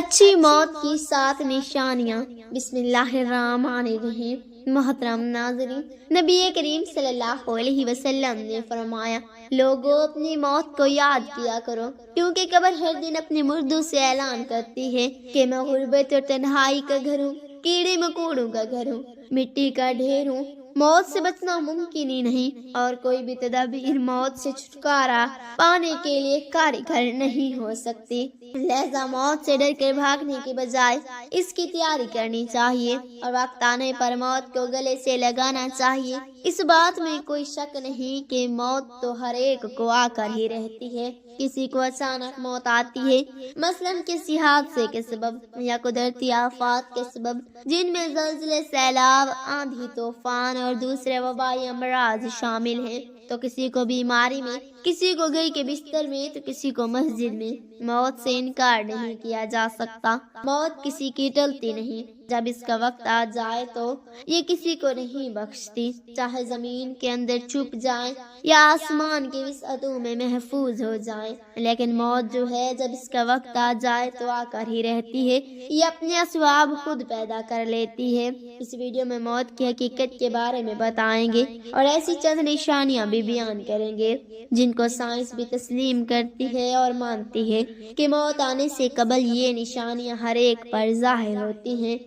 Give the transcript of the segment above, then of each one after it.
اچھی موت کی 7 نشانیاں۔ بسم اللہ الرحمن الرحیم۔ محترم ناظرین، نبی کریم صلی اللہ علیہ وسلم نے فرمایا، لوگوں اپنی موت کو یاد کیا کرو، کیونکہ قبر ہر دن اپنے مردوں سے اعلان کرتی ہے کہ میں غربت اور تنہائی کا گھر ہوں، کیڑے مکوڑوں کا گھر ہوں، مٹی کا ڈھیر ہوں۔ موت سے بچنا ممکن ہی نہیں، اور کوئی بھی تدابیر موت سے چھٹکارا پانے کے لیے کارگر نہیں ہو سکتی۔ لہذا موت سے ڈر کر بھاگنے کے بجائے اس کی تیاری کرنی چاہیے، اور وقت آنے پر موت کو گلے سے لگانا چاہیے۔ اس بات میں کوئی شک نہیں کہ موت تو ہر ایک کو آ کر ہی رہتی ہے۔ کسی کو اچانک موت آتی ہے، مثلاً کسی حادثے کے سبب یا قدرتی آفات کے سبب، جن میں زلزلے، سیلاب، آندھی طوفان اور دوسرے وبائی امراض شامل ہیں۔ تو کسی کو بیماری میں، کسی کو گھر کے بستر میں، تو کسی کو مسجد میں۔ موت سے انکار نہیں کیا جا سکتا۔ موت کسی کی ٹلتی نہیں۔ جب اس کا وقت آ جائے تو یہ کسی کو نہیں بخشتی، چاہے زمین کے اندر چھپ جائیں یا آسمان کی وسعتوں میں محفوظ ہو جائیں۔ لیکن موت جو ہے، جب اس کا وقت آ جائے تو آ کر ہی رہتی ہے۔ یہ اپنے اسباب خود پیدا کر لیتی ہے۔ اس ویڈیو میں موت کی حقیقت کے بارے میں بتائیں گے، اور ایسی چند نشانیاں بھی بیان کریں گے جن کو سائنس بھی تسلیم کرتی ہے اور مانتی ہے کہ موت آنے سے قبل یہ نشانیاں ہر ایک پر ظاہر ہوتی ہیں۔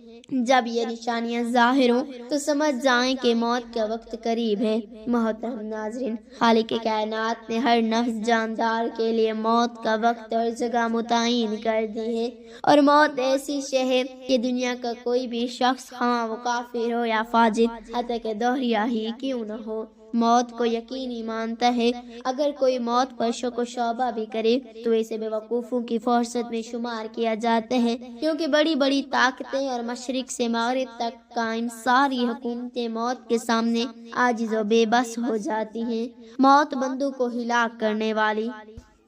جب یہ نشانیاں ظاہر ہوں تو سمجھ جائیں کہ موت کا وقت قریب ہے۔ محترم ناظرین، خالق کائنات نے ہر نفس جاندار کے لیے موت کا وقت اور جگہ متعین کر دی ہے، اور موت ایسی شے ہے کہ دنیا کا کوئی بھی شخص، خواہ وہ کافر ہو یا فاجر، حتیٰ کہ دوہریا ہی کیوں نہ ہو، موت کو یقینی مانتا ہے۔ اگر کوئی موت پر شک و شبہ بھی کرے تو اسے بے وقوفوں کی فہرست میں شمار کیا جاتا ہے، کیونکہ بڑی بڑی طاقتیں اور مشرق سے مغرب تک قائم ساری حکومتیں موت کے سامنے عاجز و بے بس ہو جاتی ہیں۔ موت بندوں کو ہلاک کرنے والی،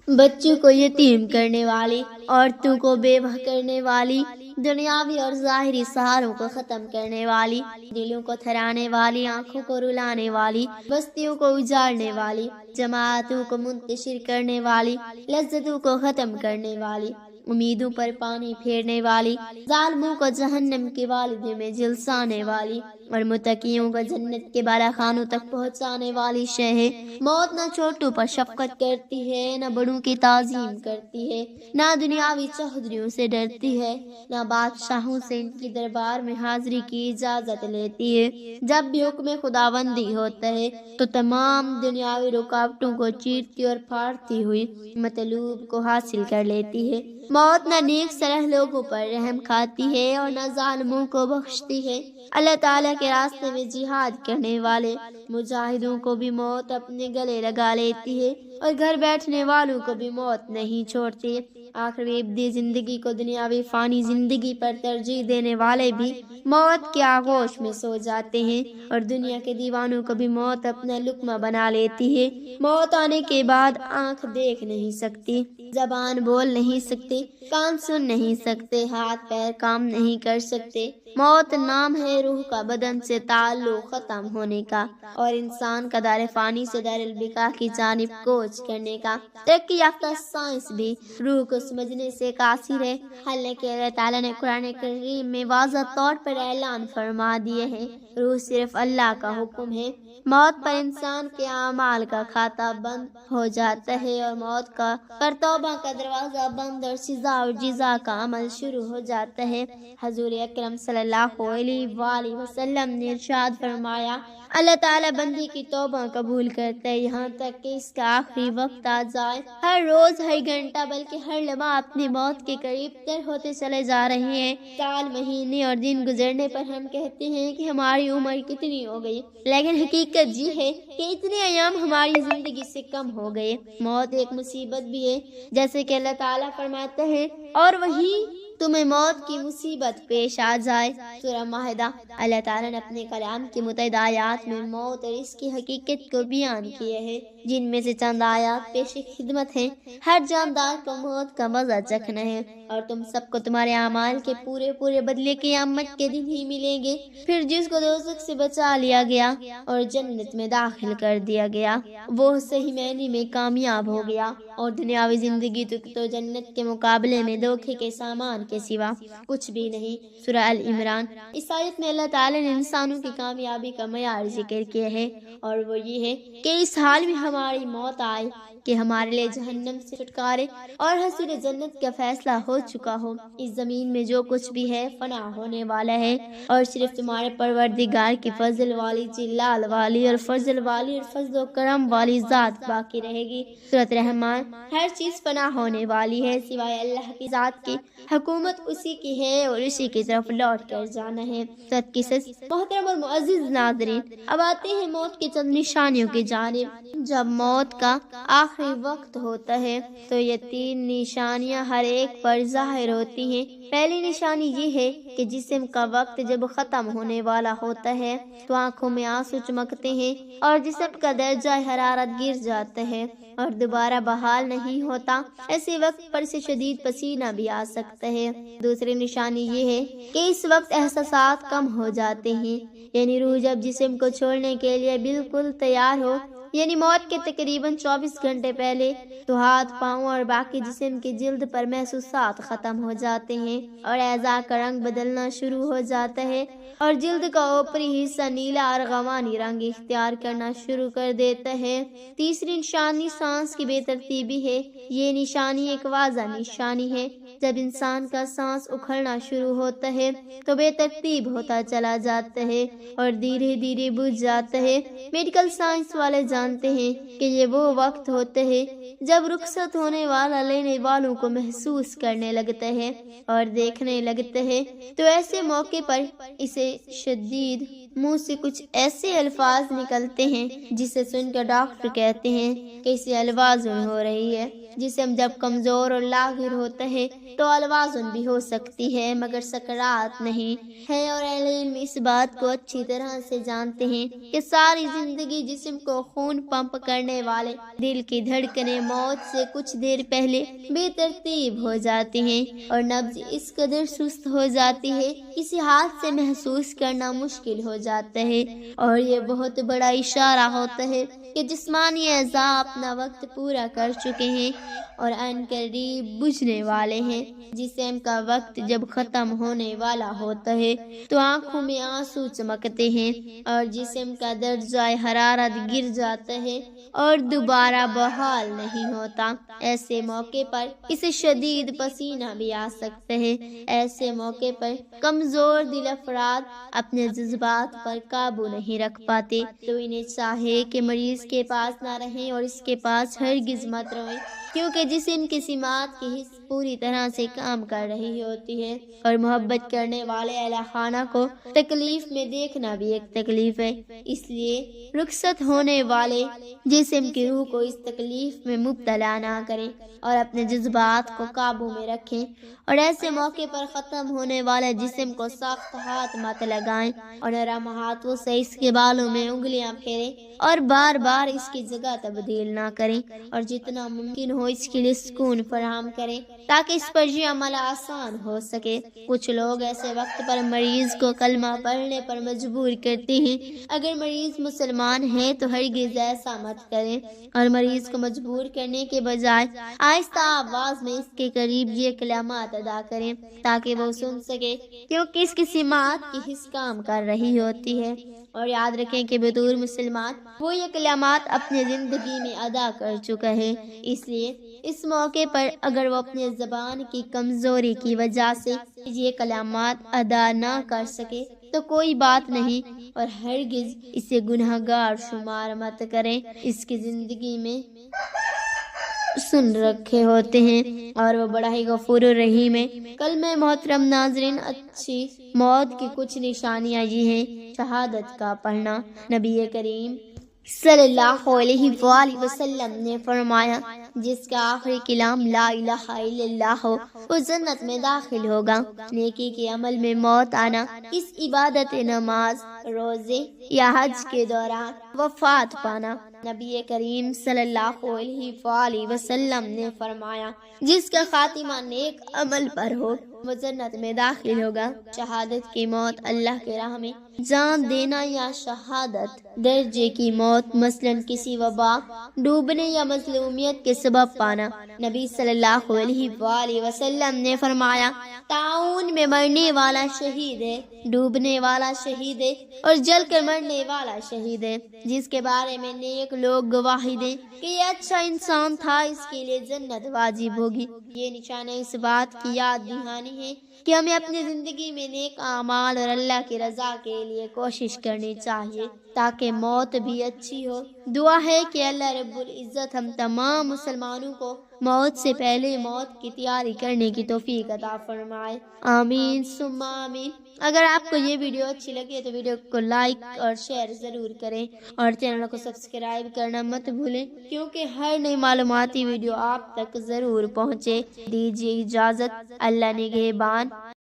بچوں کو یتیم کرنے والی، عورتوں کو بیوہ کرنے والی، دنیاوی اور ظاہری سہاروں کو ختم کرنے والی، دلوں کو تھرانے والی، آنکھوں کو رلانے والی، بستیوں کو اجاڑنے والی، جماعتوں کو منتشر کرنے والی، لذتوں کو ختم کرنے والی، امیدوں پر پانی پھیرنے والی، ظالموں کو جہنم کے والدے میں جلسانے والی، اور متقیوں کو جنت کے بالا خانوں تک پہنچانے والی شے ہے۔ موت نہ چھوٹوں پر شفقت کرتی ہے، نہ بڑوں کی تعظیم کرتی ہے، نہ دنیاوی چوہدریوں سے ڈرتی ہے، نہ بادشاہوں سے ان کی دربار میں حاضری کی اجازت لیتی ہے۔ جب بھی حکم خداوندی ہوتا ہے تو تمام دنیاوی رکاوٹوں کو چیرتی اور پھاڑتی ہوئی مطلوب کو حاصل کر لیتی ہے۔ موت نہ نیک صالح لوگوں پر رحم کھاتی ہے اور نہ ظالموں کو بخشتی ہے۔ اللہ تعالیٰ کے راستے میں جہاد کرنے والے مجاہدوں کو بھی موت اپنے گلے لگا لیتی ہے، اور گھر بیٹھنے والوں کو بھی موت نہیں چھوڑتی۔ آخری ابدی زندگی کو دنیاوی فانی زندگی پر ترجیح دینے والے بھی موت کے آغوش میں سو جاتے ہیں، اور دنیا کے دیوانوں کو بھی موت اپنا لقمہ بنا لیتی ہے۔ موت آنے کے بعد آنکھ دیکھ نہیں سکتی، زبان بول نہیں سکتی، کان سن نہیں سکتے، ہاتھ پیر کام نہیں کر سکتے۔ موت نام ہے روح کا بدن سے تعلق ختم ہونے کا، اور انسان کا دار فانی سے دار البقاء کی جانب کوچ کرنے کا۔ ترقی یافتہ سائنس بھی روح کو سمجھنے سے قاصر ہے، حالانکہ اللہ تعالیٰ نے قرآن کریم میں واضح طور پر اعلان فرما دیے ہیں، روح صرف اللہ کا حکم ہے۔ موت پر انسان کے اعمال کا کھاتہ بند ہو جاتا ہے، اور موت کا پر توبہ کا دروازہ بند، اور سزا اور جزا کا عمل شروع ہو جاتا ہے۔ حضور اکرم صلی اللہ علیہ وآلہ وسلم نے ارشاد فرمایا، اللہ تعالیٰ بندی کی توبہ قبول کرتا ہے یہاں تک کہ اس کا آخری وقت آ جائے۔ ہر روز، ہر گھنٹہ، بلکہ ہر لمحہ اپنی موت کے قریب تر ہوتے چلے جا رہے ہیں۔ سال، مہینے اور دن گزرنے پر ہم کہتے ہیں کہ ہماری عمر کتنی ہو گئی، لیکن حقیقت یہ ہے کہ اتنے ایام ہماری زندگی سے کم ہو گئے۔ موت ایک مصیبت بھی ہے، جیسے کہ اللہ تعالیٰ فرماتے ہیں، اور وہی تمہیں موت کی مصیبت پیش آ جائے۔ سورہ مائدہ۔ اللہ تعالیٰ نے اپنے کلام کی متعدد آیات میں موت اور اس کی حقیقت کو بیان کیے ہے۔ جن میں سے چند آیات پیش خدمت ہیں۔ ہر جاندار کو موت کا مزہ چکھنا ہے، اور تم سب کو تمہارے اعمال کے پورے بدلے قیامت کے دن ہی ملیں گے۔ پھر جس کو دوزخ سے بچا لیا گیا اور جنت میں داخل کر دیا گیا، وہ صحیح معنی میں کامیاب ہو گیا، اور دنیاوی زندگی تو جنت کے مقابلے میں دھوکے کے سامان کے سوا کچھ بھی نہیں۔ سورہ ال عمران۔ اس آیت میں اللہ تعالی نے انسانوں کی کامیابی کا معیار ذکر کیا ہے، اور وہ یہ ہے کہ اس حال میں ہماری موت آئے کہ ہمارے لیے جہنم سے چھٹکارے اور حصول جنت کا فیصلہ ہو چکا ہو۔ اس زمین میں جو کچھ بھی ہے فنا ہونے والا ہے، اور صرف تمہارے پروردگار کی فضل والی، جلال والی اور فضل والی اور فضل و کرم والی ذات باقی رہے گی۔ سورۃ رحمان۔ ہر چیز فنا ہونے والی ہے سوائے اللہ کی ذات کی، حکومت اسی کی ہے اور اسی کی طرف لوٹ کر جانا ہے۔ سورۃ قصص۔ محترم اور معزز ناظرین، اب آتے ہیں موت کی چند نشانیوں کی جانب۔ جب موت کا آخری وقت ہوتا ہے تو یہ 3 نشانیاں ہر ایک پر ظاہر ہوتی ہیں۔ پہلی نشانی یہ ہے کہ جسم کا وقت جب ختم ہونے والا ہوتا ہے تو آنکھوں میں آنسو چمکتے ہیں اور جسم کا درجہ حرارت گر جاتا ہے اور دوبارہ بحال نہیں ہوتا۔ ایسے وقت پر سے شدید پسینہ بھی آ سکتا ہے۔ دوسری نشانی یہ ہے کہ اس وقت احساسات کم ہو جاتے ہیں، یعنی روح جب جسم کو چھوڑنے کے لیے بالکل تیار ہو، یعنی موت کے تقریباً 24 گھنٹے پہلے، تو ہاتھ، پاؤں اور باقی جسم کی جلد پر محسوسات ختم ہو جاتے ہیں اور اعضاء کا رنگ بدلنا شروع ہو جاتا ہے اور جلد کا اوپری حصہ نیلا اور غوانی رنگ اختیار کرنا شروع کر دیتا ہے۔ تیسری نشانی سانس کی بے ترتیبی ہے۔ یہ نشانی ایک واضح نشانی ہے۔ جب انسان کا سانس اکھڑنا شروع ہوتا ہے تو بے ترتیب ہوتا چلا جاتا ہے اور دھیرے دھیرے بجھ جاتا ہے۔ میڈیکل سائنس والے جانتے ہیں کہ یہ وہ وقت ہوتا ہے جب رخصت ہونے والا لینے والوں کو محسوس کرنے لگتا ہے اور دیکھنے لگتا ہے، تو ایسے موقع پر اسے شدید منہ سے کچھ ایسے الفاظ نکلتے ہیں جسے سن کر ڈاکٹر کہتے ہیں کہ اسے الوازن ہو رہی ہے۔ جسم جب کمزور اور لاغر ہوتا ہے تو الوازن بھی ہو سکتی ہے مگر سکرات نہیں ہے، اور اہل علم اس بات کو اچھی طرح سے جانتے ہیں کہ ساری زندگی جسم کو خون پمپ کرنے والے دل کی دھڑکنیں موت سے کچھ دیر پہلے بے ترتیب ہو جاتی ہیں اور نبض اس قدر سست ہو جاتی ہے کسی ہاتھ سے محسوس کرنا مشکل ہو جاتا ہے، اور یہ بہت بڑا اشارہ ہوتا ہے کہ جسمانی اعضاء اپنا وقت پورا کر چکے ہیں اور ان قریب بجھنے والے ہیں۔ جسم کا وقت جب ختم ہونے والا ہوتا ہے تو آنکھوں میں آنسو چمکتے ہیں اور جسم کا درجہ حرارت گر جاتا ہے اور دوبارہ بحال نہیں ہوتا۔ ایسے موقع پر اسے شدید پسینہ بھی آ سکتا ہے۔ ایسے موقع پر کمزور دل افراد اپنے جذبات پر قابو نہیں رکھ پاتے، تو انہیں چاہے کہ مریض کے پاس نہ رہیں اور اس کے پاس ہرگز مت رہیں، کیونکہ جسم کی سماعت کی حص پوری طرح سے کام کر رہی ہوتی ہے، اور محبت کرنے والے اہل خانہ کو تکلیف میں دیکھنا بھی ایک تکلیف ہے۔ اس لیے رخصت ہونے والے جسم کی روح کو اس تکلیف میں مبتلا نہ کریں اور اپنے جذبات کو قابو میں رکھیں، اور ایسے موقع پر ختم ہونے والے جسم کو سخت ہاتھ مت لگائیں اور نرم ہاتھوں سے اس کے بالوں میں انگلیاں پھیریں اور بار بار اس کی جگہ تبدیل نہ کریں، اور جتنا ممکن ہو اس کے لیے سکون فراہم کریں تاکہ اس پر یہ عمل آسان ہو سکے۔ کچھ لوگ ایسے وقت پر مریض کو کلمہ پڑھنے پر مجبور کرتے ہیں۔ اگر مریض مسلمان ہے تو ہرگز ایسا مت کریں، اور مریض کو مجبور کرنے کے بجائے آہستہ آواز میں اس کے قریب یہ کلمات ادا کریں تاکہ وہ سن سکے، کیونکہ اس کی سماعت کی حص کام کر رہی ہوتی ہے۔ اور یاد رکھیں کہ بطور مسلمان وہ یہ کلمات اپنی زندگی میں ادا کر چکا ہے، اس لیے اس موقع پر اگر وہ اپنے زبان کی کمزوری کی وجہ سے یہ کلمات ادا نہ کر سکے تو کوئی بات نہیں، اور ہرگز اسے گنہگار شمار مت کریں۔ اس کی زندگی میں سن رکھے ہوتے ہیں اور وہ بڑا ہی غفور الرحیم ہے۔ کلمہ محترم ناظرین، اچھی موت کی کچھ نشانیاں یہ ہیں۔ شہادت کا پڑھنا۔ نبی کریم صلی اللہ علیہ وآلہ وسلم نے فرمایا جس کا آخری کلام لا الہ الا اللہ ہو وہ جنت میں داخل ہوگا۔ نیکی کے عمل میں موت آنا، اس عبادت نماز، روزے یا حج کے دوران وفات پانا۔ نبی کریم صلی اللہ علیہ وآلہ وسلم نے فرمایا جس کا خاتمہ نیک عمل پر ہو وہ جنت میں داخل ہوگا۔ شہادت کی موت، اللہ کے راہ میں جان دینا یا شہادت درجے کی موت، مثلا کسی وبا، ڈوبنے یا مظلومیت کے سبب پانا۔ نبی صلی اللہ علیہ وآلہ وسلم نے فرمایا طاعون میں مرنے والا شہید ہے، ڈوبنے والا شہید ہے اور جل کر مرنے والا شہید ہے، جس کے بارے میں نیک لوگ گواہی دیں کہ یہ اچھا انسان تھا، اس کے لیے جنت واجب ہوگی۔ یہ نشانہ اس بات کی یاد دہانی ہے کہ ہمیں اپنی زندگی میں نیک اعمال اور اللہ کی رضا کے لیے کوشش کرنی چاہیے تاکہ موت بھی اچھی ہو۔ دعا ہے کہ اللہ رب العزت ہم تمام مسلمانوں کو موت سے پہلے موت کی تیاری کرنے کی توفیق عطا فرمائے، آمین ثم آمین۔ اگر آپ کو یہ ویڈیو اچھی لگے تو ویڈیو کو لائک اور شیئر ضرور کریں اور چینل کو سبسکرائب کرنا مت بھولیں کیونکہ ہر نئی معلوماتی ویڈیو آپ تک ضرور پہنچے۔ دیجیے اجازت، اللہ نگہبان۔